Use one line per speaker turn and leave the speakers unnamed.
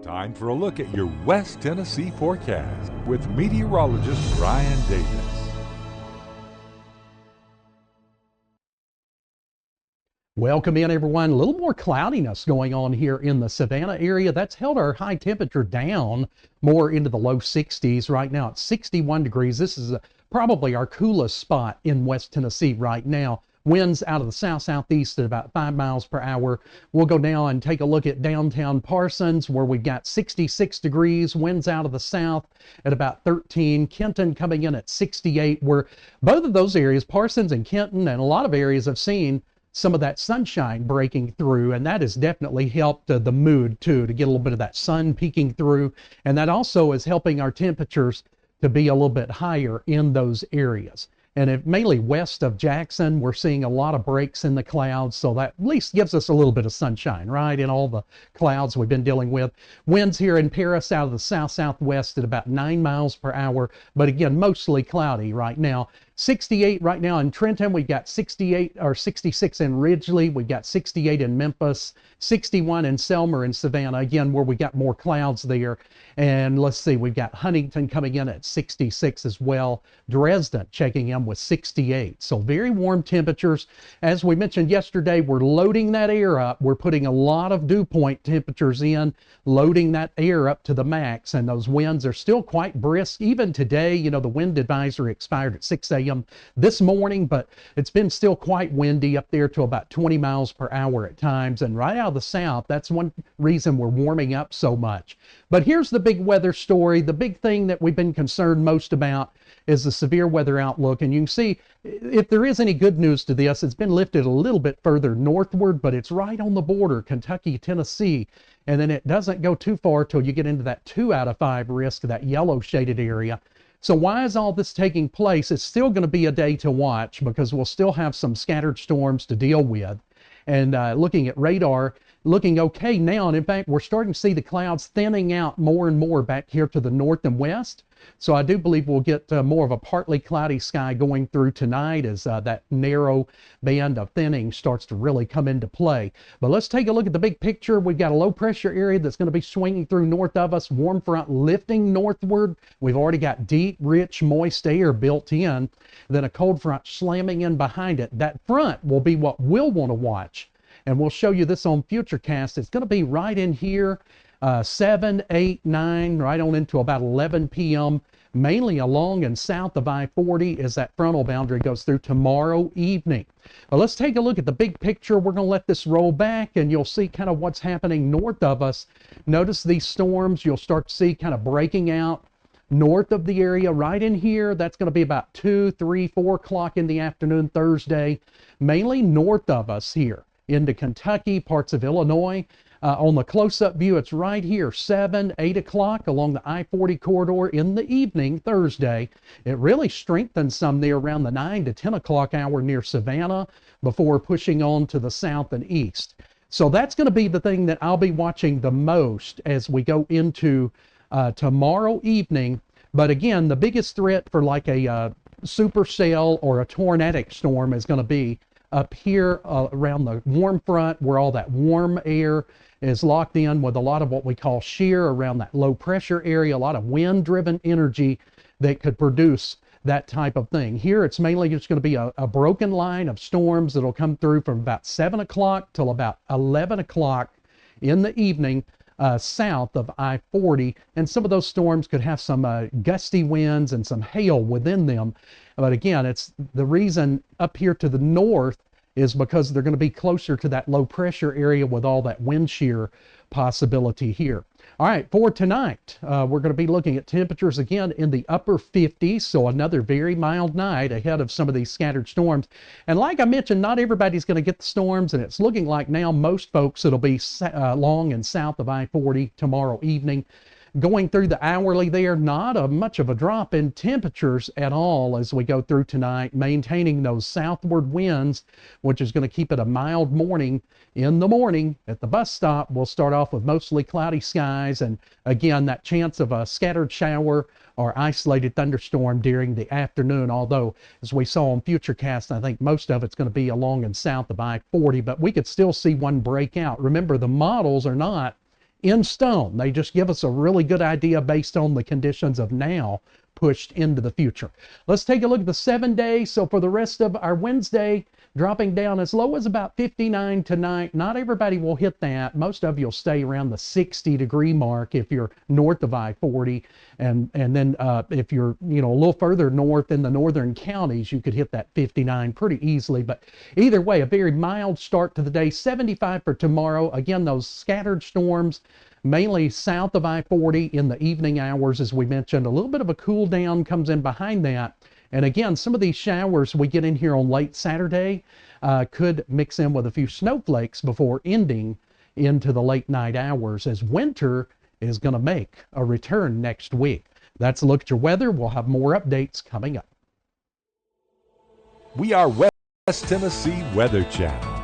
Time for a look at your West Tennessee forecast with meteorologist Brian Davis.
Welcome in, everyone. A little more cloudiness going on here in the Savannah area. That's held our high temperature down more into the low 60s. Right now it's 61 degrees. This is probably our coolest spot in West Tennessee right now. Winds out of the south-southeast at about 5 miles per hour. We'll go down and take a look at downtown Parsons, where we've got 66 degrees, winds out of the south at about 13. Kenton coming in at 68, where both of those areas, Parsons and Kenton, and a lot of areas have seen some of that sunshine breaking through, and that has definitely helped the mood too, to get a little bit of that sun peeking through, and that also is helping our temperatures to be a little bit higher in those areas. And mainly west of Jackson, we're seeing a lot of breaks in the clouds, so that at least gives us a little bit of sunshine, right, in all the clouds we've been dealing with. Winds here in Paris out of the south-southwest at about 9 miles per hour, but again, mostly cloudy right now. 68 right now in Trenton. We've got 68 or 66 in Ridgely. We've got 68 in Memphis, 61 in Selmer and Savannah, again, where we got more clouds there. And let's see, we've got Huntington coming in at 66 as well. Dresden checking in with 68. So very warm temperatures. As we mentioned yesterday, we're loading that air up. We're putting a lot of dew point temperatures in, loading that air up to the max. And those winds are still quite brisk. Even today, you know, the wind advisory expired at 6 a.m. this morning, but it's been still quite windy up there to about 20 miles per hour at times. And right out of the south, that's one reason we're warming up so much. But here's the big weather story. The big thing that we've been concerned most about is the severe weather outlook. And you can see, if there is any good news to this, it's been lifted a little bit further northward, but it's right on the border, Kentucky, Tennessee. And then it doesn't go too far till you get into that 2 out of 5 risk, that yellow shaded area. So why is all this taking place? It's still going to be a day to watch, because we'll still have some scattered storms to deal with. And looking at radar, looking okay now. And in fact, we're starting to see the clouds thinning out more and more back here to the north and west. So I do believe we'll get more of a partly cloudy sky going through tonight as that narrow band of thinning starts to really come into play. But let's take a look at the big picture. We've got a low pressure area that's going to be swinging through north of us, warm front lifting northward. We've already got deep, rich, moist air built in, then a cold front slamming in behind it. That front will be what we'll want to watch. And we'll show you this on Futurecast. It's going to be right in here. 7, 8, 9, right on into about 11 p.m., mainly along and south of I-40 as that frontal boundary goes through tomorrow evening. Well, let's take a look at the big picture. We're going to let this roll back, and you'll see kind of what's happening north of us. Notice these storms you'll start to see kind of breaking out north of the area right in here. That's going to be about 2, 3, 4 o'clock in the afternoon Thursday, mainly north of us here into Kentucky, parts of Illinois. On the close-up view, it's right here, 7, 8 o'clock along the I-40 corridor in the evening Thursday. It really strengthens some there around the 9 to 10 o'clock hour near Savannah before pushing on to the south and east. So that's going to be the thing that I'll be watching the most as we go into tomorrow evening. But again, the biggest threat for like a supercell or a tornadic storm is going to be up here around the warm front, where all that warm air is locked in with a lot of what we call shear around that low pressure area, a lot of wind driven energy that could produce that type of thing. Here it's mainly just going to be a broken line of storms that'll come through from about 7 o'clock till about 11 o'clock in the evening south of I-40, and some of those storms could have some gusty winds and some hail within them. But again, it's the reason up here to the north is because they're going to be closer to that low pressure area with all that wind shear possibility here. All right, for tonight, we're going to be looking at temperatures again in the upper 50s, so another very mild night ahead of some of these scattered storms. And like I mentioned, not everybody's going to get the storms, and it's looking like now most folks it'll be along and south of I-40 tomorrow evening. Going through the hourly there, not much of a drop in temperatures at all as we go through tonight, maintaining those southward winds, which is going to keep it a mild morning. In the morning at the bus stop, we'll start off with mostly cloudy skies, and again, that chance of a scattered shower or isolated thunderstorm during the afternoon, although as we saw on Futurecast, I think most of it's going to be along and south of I-40, but we could still see one break out. Remember, the models are not in stone. They just give us a really good idea based on the conditions of now pushed into the future. Let's take a look at the 7-day. So for the rest of our Wednesday, dropping down as low as about 59 tonight. Not everybody will hit that. Most of you will stay around the 60-degree mark if you're north of I-40. And then if you're, a little further north in the northern counties, you could hit that 59 pretty easily. But either way, a very mild start to the day. 75 for tomorrow. Again, those scattered storms mainly south of I-40 in the evening hours, as we mentioned. A little bit of a cool down comes in behind that. And again, some of these showers we get in here on late Saturday could mix in with a few snowflakes before ending into the late night hours, as winter is going to make a return next week. That's a look at your weather. We'll have more updates coming up.
We are West Tennessee Weather Channel.